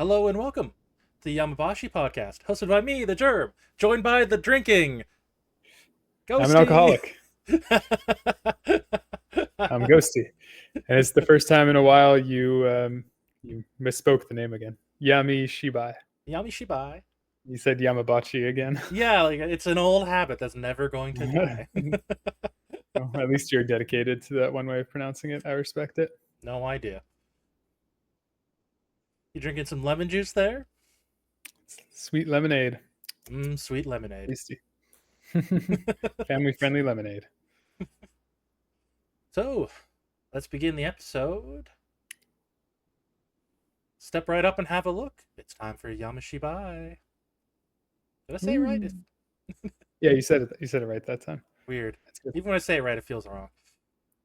Hello and welcome to the Yamabashi podcast, hosted by me, the Gerb, joined by the drinking I'm an Ghosty. alcoholic. I'm Ghosty, and it's the first time in a while you misspoke the name again. Yami Shibai. Yami Shibai. You said Yamabachi again. Yeah, like it's an old habit that's never going to die. Well, at least you're dedicated to that one way of pronouncing it. I respect it. No idea. You drinking some lemon juice there? Sweet lemonade. Sweet lemonade. Tasty. Family friendly lemonade. So, let's begin the episode. Step right up and have a look. It's time for Yami Shibai. Did I say it right? It's Yeah, you said it. You said it right that time. weird. That's good. Even when I say it right, it feels wrong.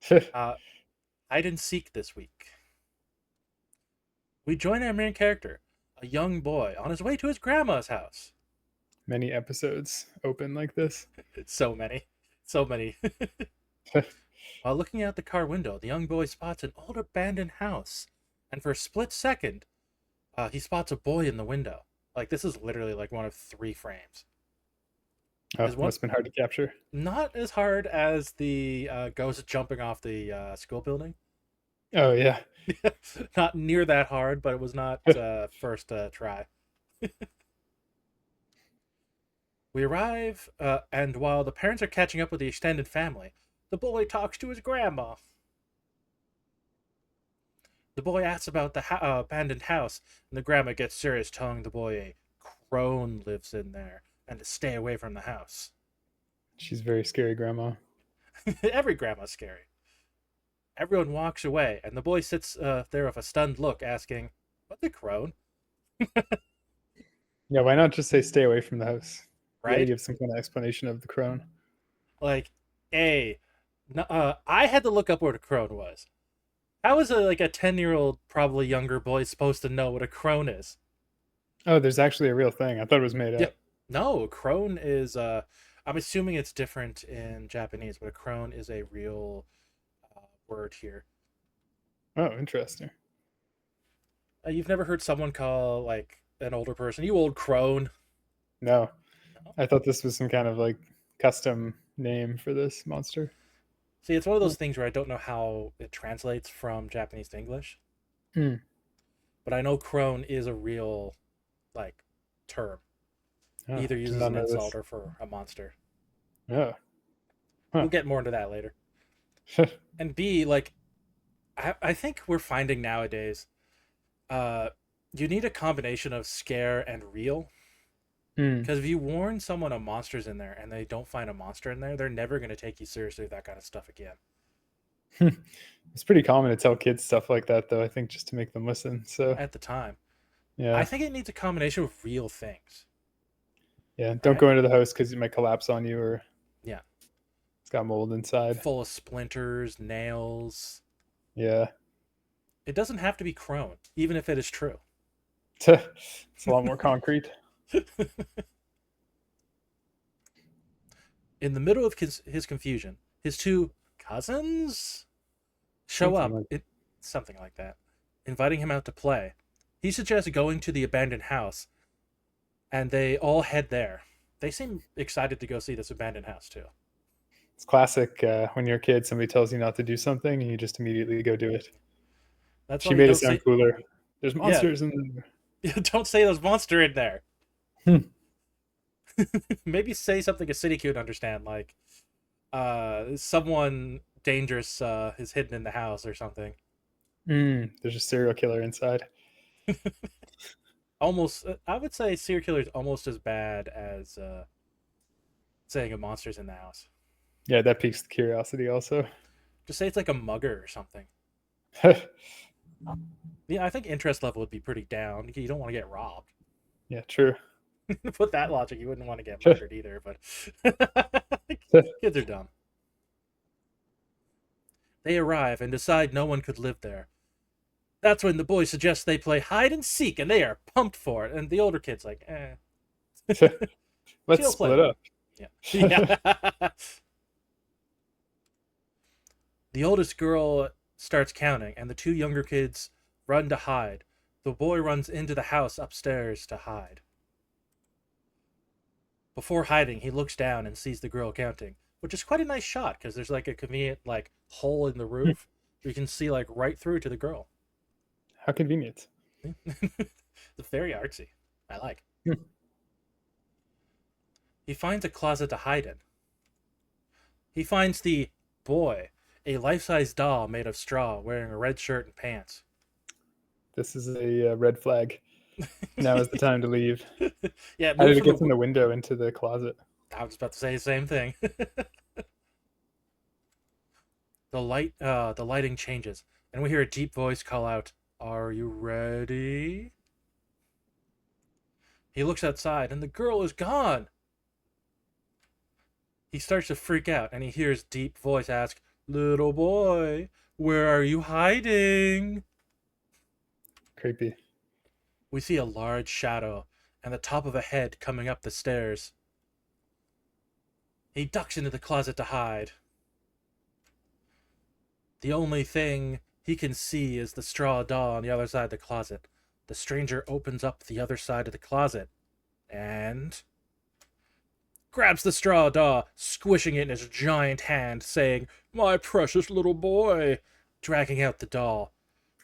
Hide and seek this week. We join our main character, a young boy, on his way to his grandma's house. Many episodes open like this. It's so many. So many. While looking out the car window, the young boy spots an old abandoned house. And for a split second, he spots a boy in the window. Like, this is literally like one of 3 frames. Oh, Is one must have been hard to capture. not as hard as the ghost jumping off the school building. Oh yeah. Not near that hard, but it was not first try. We arrive, and while the parents are catching up with the extended family, the boy talks to his grandma. The boy asks about the abandoned house, and the grandma gets serious, telling the boy a crone lives in there and to stay away from the house. She's very scary, grandma. Every grandma's scary. Everyone walks away, and the boy sits there with a stunned look, asking, "What the crone?" Yeah, why not just say stay away from the house? You gotta Right? give some kind of explanation of the crone. Like, I had to look up what a crone was. How is a 10-year-old, probably younger boy supposed to know what a crone is? Oh, there's actually a real thing. I thought it was made Yeah, up. no, crone is. I'm assuming it's different in Japanese, but a crone is a real word here. Oh, interesting. You've never heard someone call like an older person, "You old crone"? No, No. I thought this was some kind of like custom name for this monster. See, it's one of Oh, those things where I don't know how it translates from Japanese to English, hmm. but I know crone is a real like term, Oh, either did used as not an know insult this. or for a monster. Oh, huh. We'll get more into that later. And B, like, I think we're finding nowadays, uh, you need a combination of scare and real. Hmm. Because if you warn someone a monster's in there and they don't find a monster in there, they're never going to take you seriously with that kind of stuff again. It's pretty common to tell kids stuff like that, though. I think just to make them listen. So At the time, I yeah, think it needs a combination of real things, yeah. Don't right? go into the house because it might collapse on you or Yeah, it's got mold inside. full of splinters, nails. Yeah, It doesn't have to be crone, even if it is true. it's a lot more concrete. In the middle of his confusion, his 2 cousins show Something up, like something like that, inviting him out to play. He suggests going to the abandoned house, and they all head there. They seem excited to go see this abandoned house too. it's classic when you're a kid. Somebody tells you not to do something, and you just immediately go do it. That's She why you made it don't sound say, cooler. There's yeah, monsters in don't say there's monster in there. there. Maybe say something a city kid would understand, like someone dangerous is hidden in the house or something. There's a serial killer inside. Almost, I would say serial killer is almost as bad as saying a monster's in the house. Yeah, that piques the curiosity also. Just say it's like a mugger or something. Yeah, I think interest level would be pretty down. You don't want to get robbed. Yeah, true. With that logic, you wouldn't want to get murdered either, but kids are dumb. They arrive and decide no one could live there. That's when the boys suggest they play hide and seek, and they are pumped for it. And the older kid's like, Let's she'll play split with up. them. Yeah. Yeah. The oldest girl starts counting, and the 2 younger kids run to hide. The boy runs into the house upstairs to hide. Before hiding, he looks down and sees the girl counting, which is quite a nice shot because there's like a convenient like hole in the Hmm. roof where you can see like right through to the girl. How convenient. It's very artsy. I like. Hmm. He finds a closet to hide in. He finds the boy, a life-size doll made of straw, wearing a red shirt and pants. This is a red flag. Now is the time to leave. Yeah, it How moves did it from get the. from the window into the closet? I was about to say the same thing. The lighting changes, and we hear a deep voice call out, "Are you ready?" He looks outside, and the girl is gone. He starts to freak out, and he hears deep voice ask, "Little boy, where are you hiding?" Creepy. We see a large shadow and the top of a head coming up the stairs. He ducks into the closet to hide. The only thing he can see is the straw doll on the other side of the closet. The stranger opens up the other side of the closet and grabs the straw doll, squishing it in his giant hand, saying, "My precious little boy," dragging out the doll.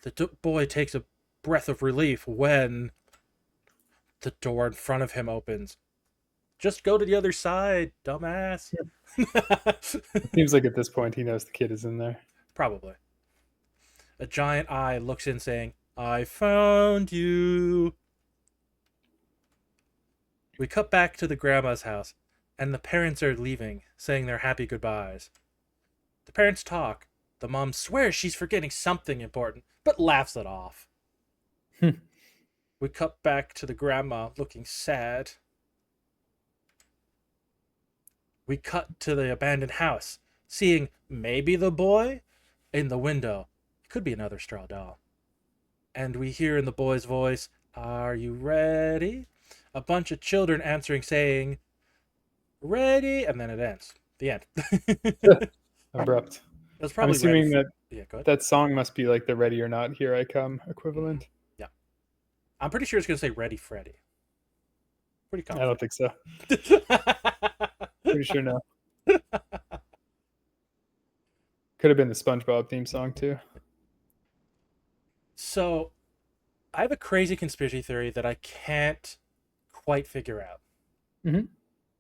The boy takes a breath of relief when the door in front of him opens. Just go to the other side, dumbass. It seems like at this point he knows the kid is in there. Probably. A giant eye looks in, saying, "I found you." We cut back to the grandma's house, and the parents are leaving, saying their happy goodbyes. The parents talk. The mom swears she's forgetting something important, but laughs it off. We cut back to the grandma looking sad. We cut to the abandoned house, seeing maybe the boy in the window. It could be another straw doll. And we hear in the boy's voice, "Are you ready?" A bunch of children answering, saying, "Ready," and then it ends. The end. It Abrupt. was I'm probably ready. assuming that Yeah, go ahead. that song must be like the "Ready or Not, Here I Come" Mm-hmm. equivalent. Yeah. I'm pretty sure it's going to say "Ready, Freddy." Pretty I don't confident. think so. Pretty sure no. Could have been the SpongeBob theme song too. So, I have a crazy conspiracy theory that I can't quite figure out. Mm-hmm.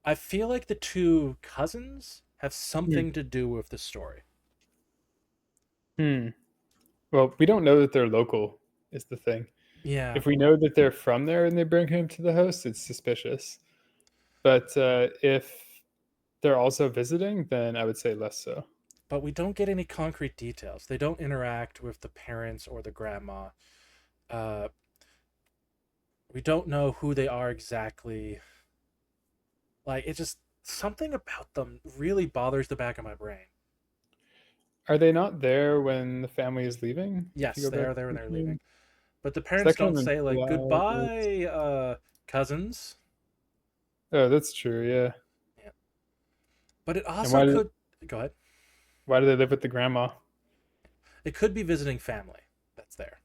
I feel like the two cousins have Hmm. something to do with the story. Hmm. Well, we don't know that they're local. Is the thing. Yeah, If we know that they're from there and they bring him to the host, it's suspicious. But if they're also visiting, then I would say less so. but we don't get any concrete details. They don't interact with the parents or the grandma. Uh, we don't know who they are exactly. Like, it just something about them really bothers the back of my brain. Are they not there when the family is leaving? If you Yes, go they back are to there when the they're leaving, scene? but the 'Cause parents that kind don't of say like implies. goodbye, cousins. Oh, that's true. Yeah. Yeah, but it And also could. Go ahead. why do they live with the grandma? It could be visiting family that's there.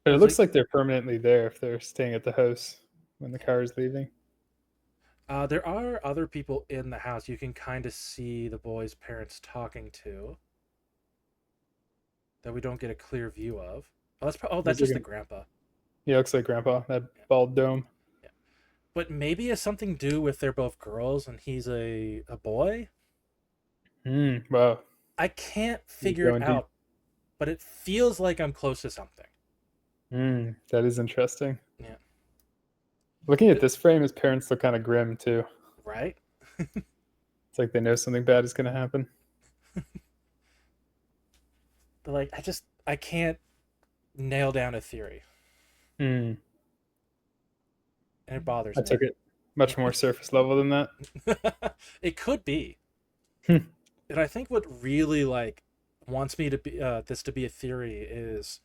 But it There's looks like like they're permanently there if they're staying at the house when the car is leaving. there are other people in the house. You can kind of see the boy's parents talking to that we don't get a clear view of. Oh, that's Looks just like the grandpa. yeah, looks like grandpa. That Yeah, bald dome. yeah. But maybe it's something to do with they're both girls and he's a boy. Wow. I can't He's figure it going deep. out, but it feels like I'm close to something. That is interesting. Yeah, Looking at It- this frame, his parents look kind of grim too. right. It's like they know something bad is going to happen. But like, I can't nail down a theory, Hmm. and it bothers I me. took it much more surface level than that. It could be, Hmm. and I think what really like wants me to be this to be a theory is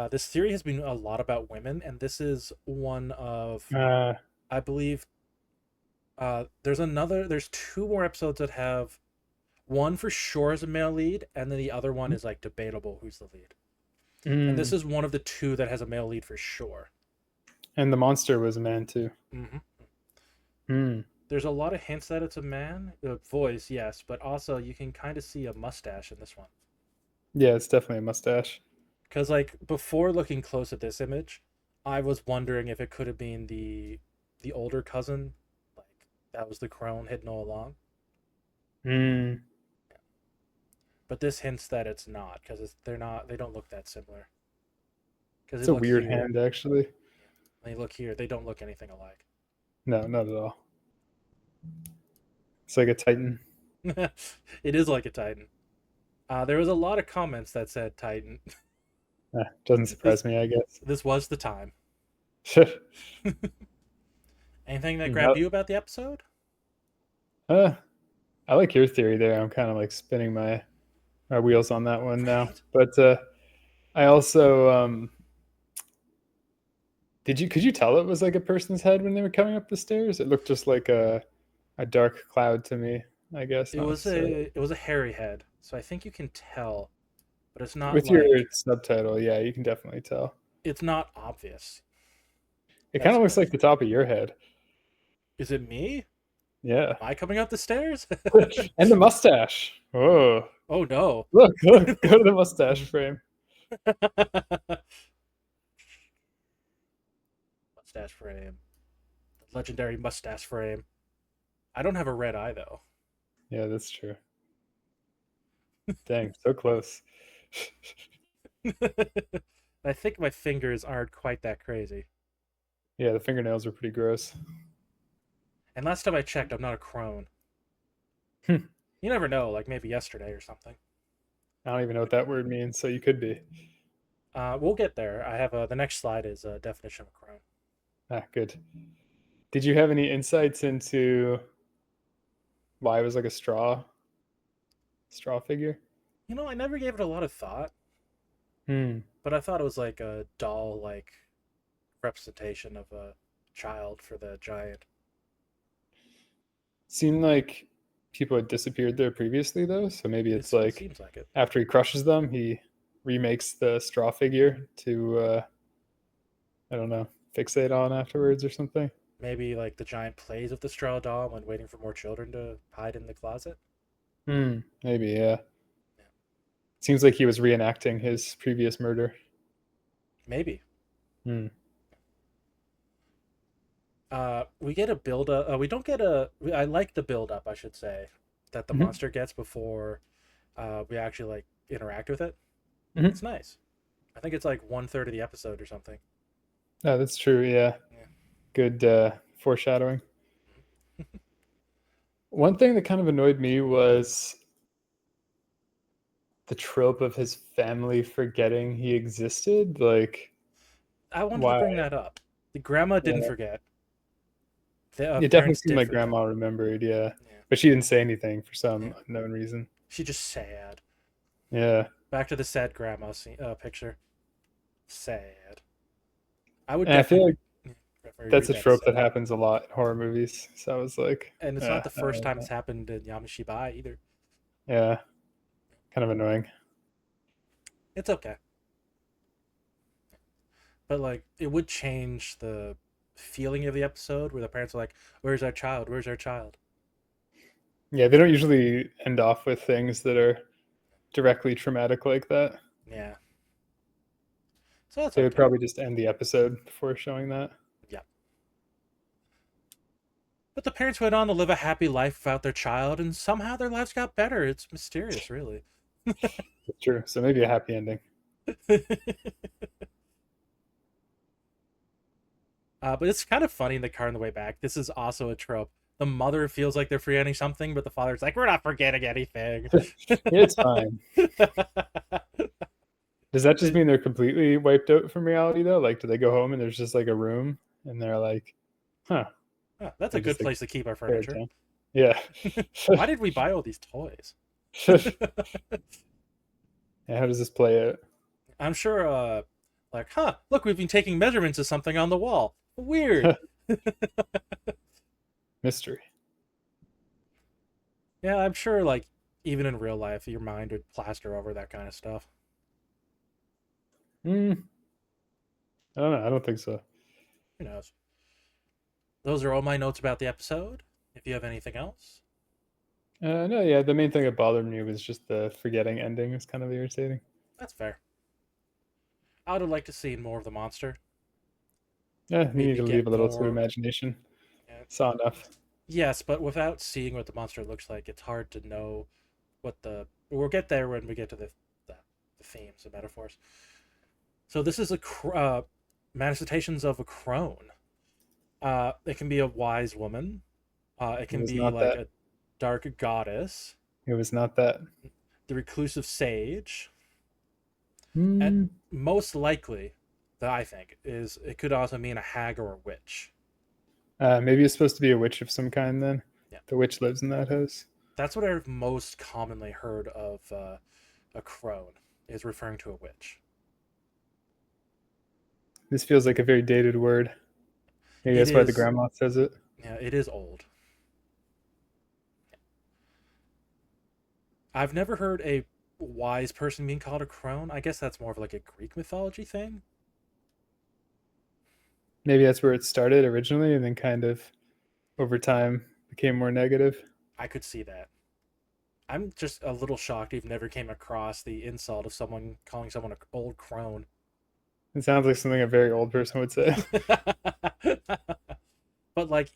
this theory has been a lot about women, and this is one of Uh, I believe there's two more episodes that have one for sure is a male lead, and then the other one is like debatable who's the lead. And this Mm. is one of the two that has a male lead for sure. And the monster was a man too. Hmm. Mm. There's a lot of hints that it's a man. Voice, yes, but also you can kind of see a mustache in this one. Yeah, it's definitely a mustache. Because like before looking close at this image, I was wondering if it could have been the older cousin, like that was the crone hidden all along. Mm. But this hints that it's not because they're not. They don't look that similar. Because It's they a look weird here, hand, actually. they look here. They don't look anything alike. No, not at all. It's like a Titan. It is like a Titan. There was a lot of comments that said Titan. Doesn't this surprise me, I guess. this was the time. Anything that No, grabbed you about the episode? uh, I like your theory there. I'm kind of like spinning my wheels on that one now. Right. But I also could you tell it was like a person's head when they were coming up the stairs? It looked just like a dark cloud to me, I guess, It not was necessarily. a hairy head, so I think you can tell, but it's not With your like subtitle, yeah, you can definitely tell. it's not obvious. It kind That's of for looks like sure. the top of your head. Is it me? Yeah. Am I coming up the stairs? And the mustache. Oh, Oh no. look, go to the mustache frame. Mustache frame. Legendary mustache frame. I don't have a red eye though. Yeah, that's true. Dang, so close. I think my fingers aren't quite that crazy. Yeah, the fingernails are pretty gross. And last time I checked, I'm not a crone. I You never know, like maybe yesterday or something. don't even know what that word means, so you could be. We'll get there. I have the next slide is a definition of a crone. Ah, good. Did you have any insights into why it was like a straw figure? You know, I never gave it a lot of thought, Hmm. but I thought it was like a doll like representation of a child for the giant. Seemed like people had disappeared there previously, though, so maybe it's It like seems like it. after he crushes them, he remakes the straw figure to I don't know, fixate on afterwards or something. Maybe like the giant plays with the straw doll when waiting for more children to hide in the closet. Hmm. Maybe, yeah. Yeah, Seems like he was reenacting his previous murder. maybe. Hmm. We get a build up. We don't get a. I like the build up, I should say, that the Hmm. monster gets before we actually like interact with it. Hmm. It's nice. I think it's like 1/3 of the episode or something. Oh, that's true. Yeah, Yeah. good foreshadowing. One thing that kind of annoyed me was the trope of his family forgetting he existed. Like, I wanted to why? bring that up. The grandma didn't Yeah. forget. The It definitely parents seemed did like forget. grandma remembered, yeah. Yeah. But she didn't say anything for Yeah. some unknown reason. She just sad. Yeah. Back to the sad grandma picture. Sad. I would And I feel definitely like that's read a that as trope that sad. happens a lot in horror movies. So I was like, And it's not yeah, the first time it's happened in Yami Shibai either. yeah, kind of annoying. It's okay. But like it would change the feeling of the episode where the parents are like, "Where's our child? Where's our child?" Yeah, they don't usually end off with things that are directly traumatic like that. Yeah. So that's They would okay. probably just end the episode before showing that. Yeah. But the parents went on to live a happy life without their child, and somehow their lives got better. It's mysterious, really. That's true. So maybe a happy ending. But it's kind of funny in the car on the way back. This is also a trope. The mother feels like they're forgetting something, but the father's like, "We're not forgetting anything." It's fine. Does that just mean they're completely wiped out from reality though? Like, do they go home and there's just like a room and they're like, huh, Huh, that's they a good just like place to keep our tear it furniture. down? Yeah. Why did we buy all these toys? And how does this play out? I'm sure, like, huh, look, we've been taking measurements of something on the wall. Weird. Mystery. Yeah, I'm sure, like, even in real life, your mind would plaster over that kind of stuff. Mm, I don't know. I don't think so. Who knows? Those are all my notes about the episode. If you have anything else, No, yeah. The main thing that bothered me was just the forgetting ending. It was kind of irritating. that's fair. I would have liked to see more of the monster. Yeah, you need Maybe to get leave a little to more. imagination. uh, Saw enough. Yes, but without seeing what the monster looks like, it's hard to know what the. We'll get there when we get to the themes and metaphors. So this is manifestations of a crone. It can be a wise woman. It It can was be not like that. a dark goddess, It was not that. the reclusive sage, and Hmm. most likely, that I think is it could also mean a hag or a witch. Maybe it's supposed to be a witch of some kind. Then Yeah, the witch lives in that house. that's what I've most commonly heard of a crone is referring to a witch. This feels like a very dated word. Maybe It that's why the is, grandma says it. yeah, it is old. I've never heard a wise person being called a crone. I guess that's more of like a Greek mythology thing. Maybe that's where it started originally, and then kind of over time became more negative. I could see that. I'm just a little shocked you've never came across the insult of someone calling someone an old crone. It sounds like something a very old person would say. But like,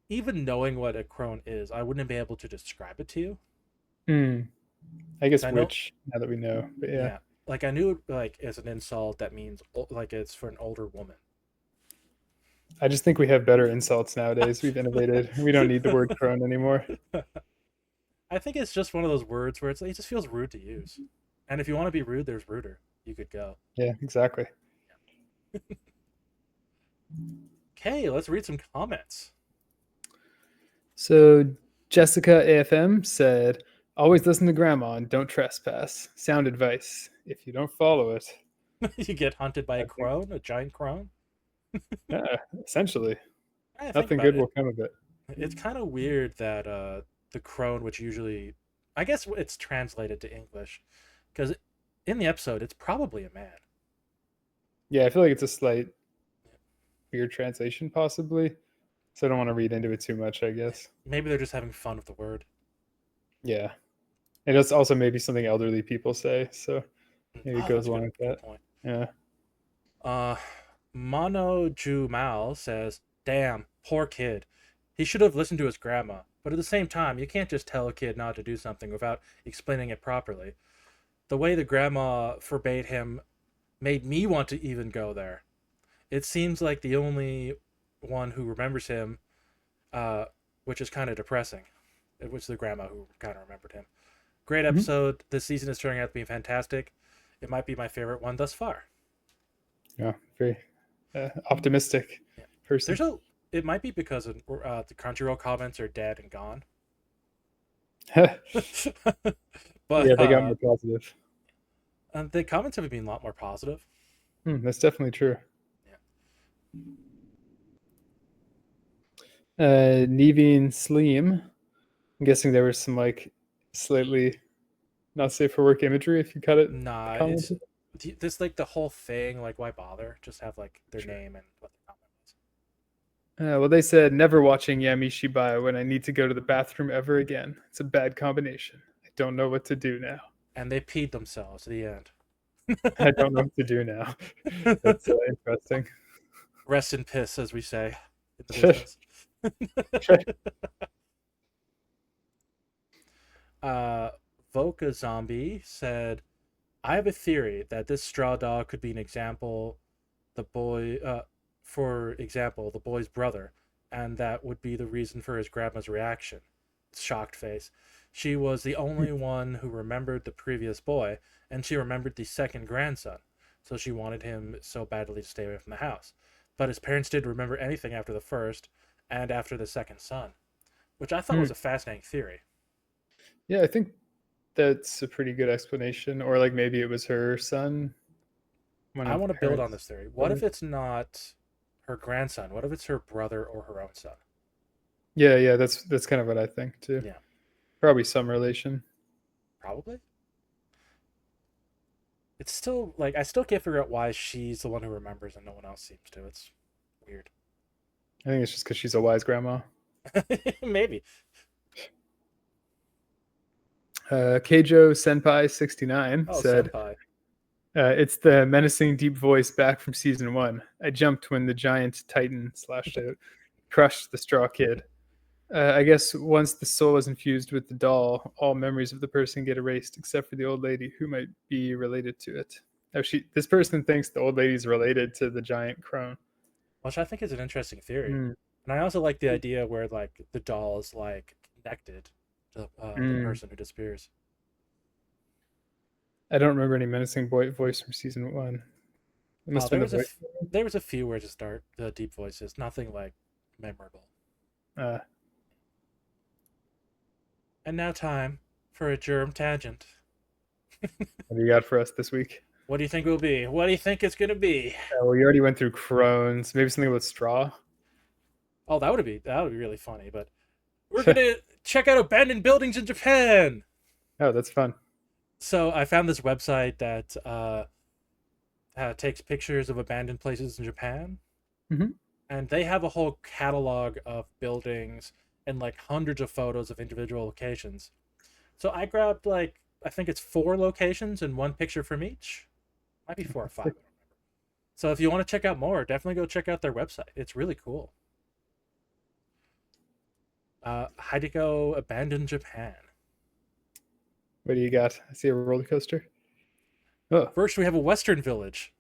even knowing what a crone is, I wouldn't be able to describe it to you. Hmm. I 'Cause guess I know, witch. Now that we know, but yeah, yeah, like I knew like as an insult that means like it's for an older woman. I just think we have better insults nowadays. We've innovated. We don't need the word crone anymore. I think it's just one of those words where it just feels rude to use. And if you want to be rude, there's ruder. You could go. Yeah, exactly. Okay, let's read some comments. So Jessica AFM said, "Always listen to grandma and don't trespass. Sound advice. If you don't follow it, You get hunted by a I think crone, a giant crone. essentially I think nothing about good it. will come of it." It's kind of weird that the crone, which usually, I guess it's translated to English, because in the episode it's probably a man. Yeah, I feel like it's a slight weird translation, possibly. So I don't want to read into it too much. I guess. Maybe they're just having fun with the word. Yeah, and it's also maybe something elderly people say. So maybe it Oh, goes that's a along good with good that. point. Yeah. Uh, Mono Jumal says, "Damn, poor kid. He should have listened to his grandma. But at the same time, you can't just tell a kid not to do something without explaining it properly. The way the grandma forbade him made me want to even go there. It seems like the only one who remembers him, uh, which is kind of depressing. It was the grandma who kind of remembered him. Great Mhm. episode. This season is turning out to be fantastic. It might be my favorite one thus far." Yeah. Very optimistic Yeah. person. There's a. It might be because the Crunchyroll comments are dead and gone. Yeah, But they got more positive. the comments have been a lot more positive. That's definitely true. Yeah. Neveen Sleem. I'm guessing there was some like slightly not safe for work imagery if you cut it. Nah, it's Commented. this like the whole thing. Like, why bother? Just have like their Sure. name and what the comment was. Well, they said never watching Yami Shibai when I need to go to the bathroom ever again. It's a bad combination. I don't know what to do now. And they peed themselves at the end. I don't know what to do now. That's interesting. Rest in piss, as we say in the business. uh, Voka Zombie said, "I have a theory that this straw dog could be an example, the boy, for example, the boy's brother, and that would be the reason for his grandma's reaction. Shocked face. She was the only one who remembered the previous boy, and she remembered the second grandson, so she wanted him so badly to stay away from the house. But his parents didn't remember anything after the first and after the second son, which I thought Hmm. was a fascinating theory. Yeah, I think that's a pretty good explanation. Or like maybe it was her son, one I of want the to build on parents. this theory. What if Brothers. it's not her grandson? What if it's her brother or her own son? Yeah, yeah, that's kind of what I think too. Yeah, Probably some relation. probably. It's still like I still can't figure out why she's the one who remembers and no one else seems to. It's weird. I think it's just because she's a wise grandma. Maybe. Keijo Senpai 69 Oh, said, senpai. "It's the menacing deep voice back from season one. I jumped when the giant titan slashed out, crushed the straw kid. I guess once the soul is infused with the doll, all memories of the person get erased, except for the old lady who might be related to it. Oh, this person thinks the old lady's related to the giant crone. Which I think is an interesting theory. Mm, And I also like the idea where like the doll is like connected to the mm. person who disappears. I don't remember any menacing voice from season one. It must have There been was the voice. there was a few where to start the deep voices, nothing like memorable. Uh, And now time for a germ tangent. what do you got for us this week? What do you think it will be? What do you think it's gonna be? Well, you already went through crones. Maybe something about straw. Oh, that would be really funny. But we're gonna check out abandoned buildings in Japan. Oh, that's fun. So I found this website that takes pictures of abandoned places in Japan, Hmm. and they have a whole catalog of buildings and like hundreds of photos of individual locations. So I grabbed like I think it's 4 locations and one picture from each. Might be 4 or 5. So if you want to check out more, definitely go check out their website. It's really cool. Hideko Abandoned Japan. What do you got? I see a roller coaster. Oh, First, we have a Western village.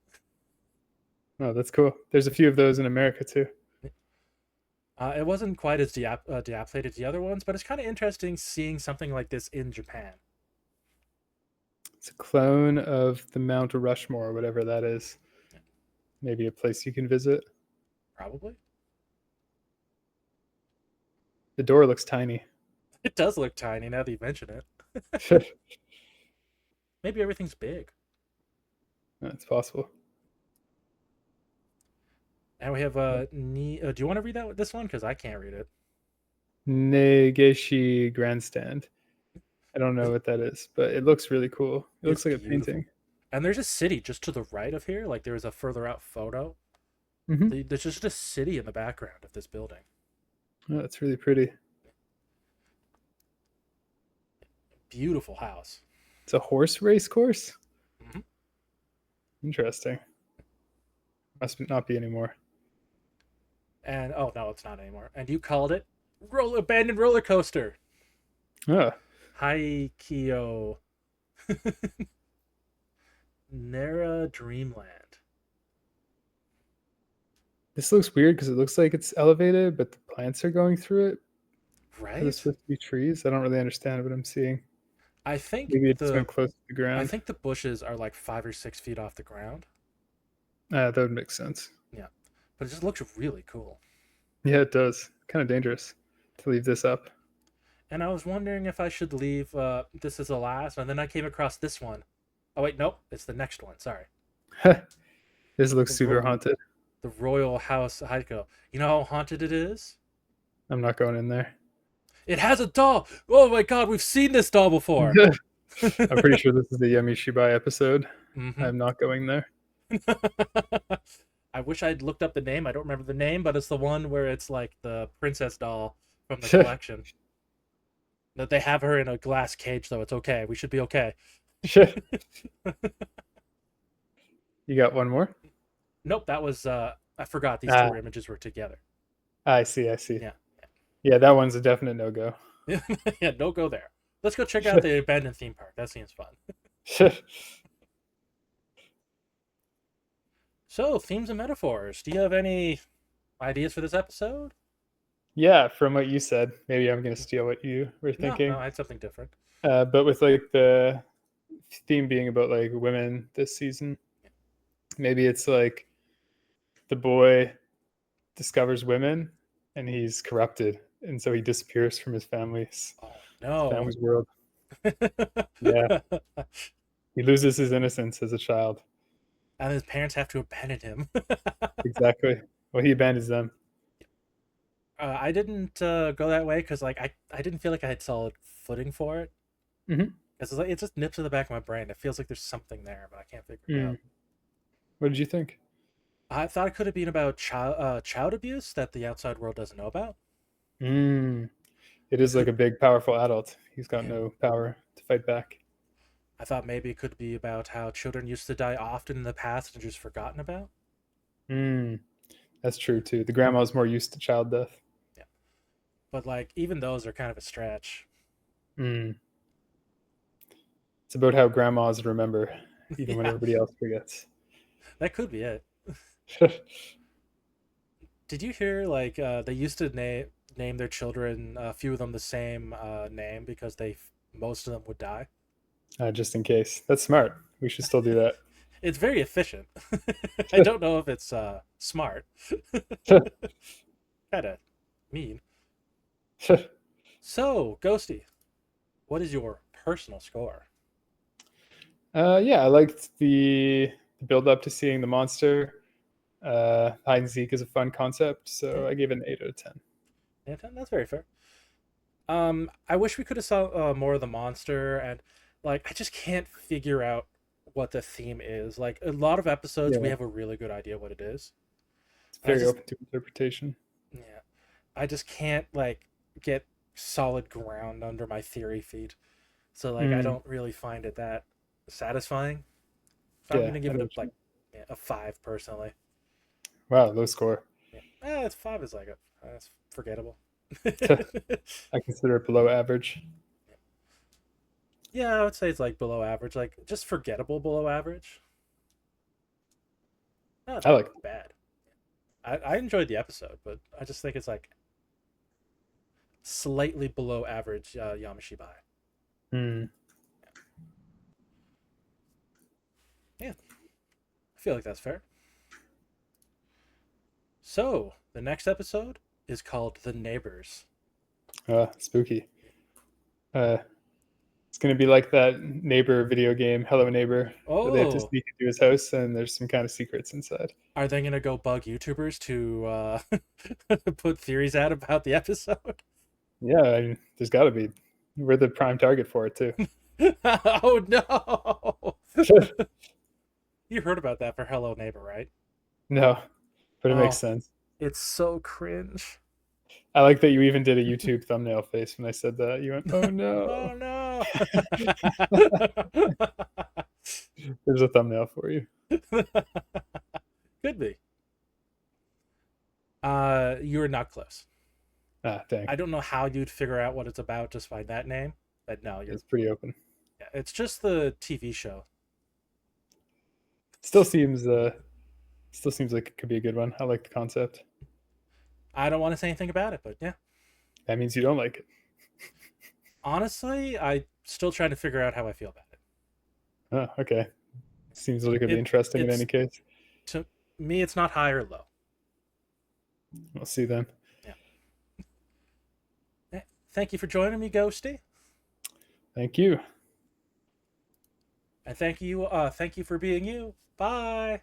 oh, that's cool. There's a few of those in America too. It wasn't quite as dilapidated as the other ones, but it's kind of interesting seeing something like this in Japan. It's a clone of the Mount Rushmore, or whatever that is. Maybe a place you can visit. Probably. The door looks tiny. It does look tiny now that you mention it. Maybe everything's big. That's possible. And we have do you want to read this one? Because I can't read it. Negeshi Grandstand. I don't know what that is, but it looks really cool. It It's looks like a beautiful. painting. And there's a city just to the right of here. Like there was a further out photo. Mm-hmm. There's just a city in the background of this building. Oh, that's really pretty. Beautiful house. It's a horse race course. Mm-hmm. Interesting. Must not be anymore. And oh no, it's not anymore. And you called it abandoned roller coaster. Oh, Haikyo Nara Dreamland. this looks weird because it looks like it's elevated, but the plants are going through it. Are there Right? supposed to be trees? I don't really understand what I'm seeing. I think Maybe it just the went close to the I ground. think the bushes are like 5 or 6 feet off the ground. That would make sense. Yeah. But it just looks really cool. Yeah, it does. Kind of dangerous to leave this up. And I was wondering if I should leave this as the last, and then I came across this one. Oh wait, nope, it's the next one. Sorry. This looks The, super ro- haunted. the Royal House Heiko. You know how haunted it is? I'm not going in there. It has a doll. Oh my god, we've seen this doll before. I'm pretty sure this is the Yami Shibai episode. Mm-hmm. I'm not going there. I wish I'd looked up the name. I don't remember the name, but it's the one where it's like the princess doll from the collection. That they have her in a glass cage, though. It's okay. We should be okay. You got one more? Nope, that was I forgot these Ah, two images were together. I see. I see. Yeah. Yeah, that one's a definite no go. Yeah, don't go there. Let's go check out the abandoned theme park. That seems fun. So, themes and metaphors. Do you have any ideas for this episode? Yeah, from what you said, maybe I'm gonna steal what you were No, thinking. I had something different. But with like the theme being about like women this season, maybe it's like the boy discovers women and he's corrupted, and so he disappears from Oh no. family's world. Yeah, he loses his innocence as a child. And his parents have to abandon him. Exactly. Well, he abandons them. I didn't go that way because like I didn't feel like I had solid footing for it. Mhm. It's like it just nips in the back of my brain. It feels like there's something there, but I can't figure it Mm. out. What did you think? I thought it could have been about child abuse that the outside world doesn't know about. Mm. It It is like could, a big, powerful adult. He's got yeah. no power to fight back. I thought maybe it could be about how children used to die often in the past and just forgotten about. Mm. That's true too. The grandma's more used to child death. Yeah, but like even those are kind of a stretch. Mm. It's about how grandmas remember, even when Yeah, everybody else forgets. that could be it. Did you hear like they used to name their children a few of them the same name because most of them would die. Just in case. That's smart. We should still do that. It's very efficient. I don't know if it's smart. Kind of mean. So, Ghosty, what is your personal score? Yeah, I liked the build up to seeing the monster. Hide and seek is a fun concept, Yeah, so I gave it an 8 out of 10. yeah, that's very fair. I wish we could have saw more of the monster, and like I just can't figure out what the theme is. Like a lot of episodes, we Yeah, have a really good idea what it is, it's and I very just open to interpretation. yeah, I just can't like get solid ground under my theory feet. So like I Mm, don't really find it that satisfying. So I'm yeah, gonna I give know it a what you like yeah, a 5 personally. Wow, low score. Yeah, it's 5 is like a that's forgettable. I consider it below average. Yeah, I would say it's like below average, like just forgettable below average. Not I that like it. bad. I enjoyed the episode, but I just think it's like slightly below average Yami Shibai. Mm, Yeah, I feel like that's fair. So the next episode is called The Neighbors. spooky. Uh, it's gonna be like that neighbor video game, Hello Neighbor, where they have to Oh, sneak into his house and there's some kind of secrets inside. are they gonna go bug YouTubers to put theories out about the episode? Yeah, there's got to be. We're the prime target for it too. Oh no! You heard about that for Hello Neighbor, right? No, but it makes Oh, sense. it's so cringe. I like that you even did a YouTube thumbnail face when I said that. You went, "Oh no!" Oh no! There's a thumbnail for you. Could be. You were not close. Ah, dang, I don't know how you'd figure out what it's about just by that name, but no, you're. it's pretty open. Yeah, it's just the TV show. Still seems, still seems like it could be a good one. I like the concept. I don't want to say anything about it, but yeah. That means you don't like it. Honestly, I still trying to figure out how I feel about it. Oh, okay. Seems like it could be It interesting in any it's case. to me, it's not high or low. We'll see then. Yeah. Thank you for joining me, Ghosty, Thank you. and thank you for being you. Bye.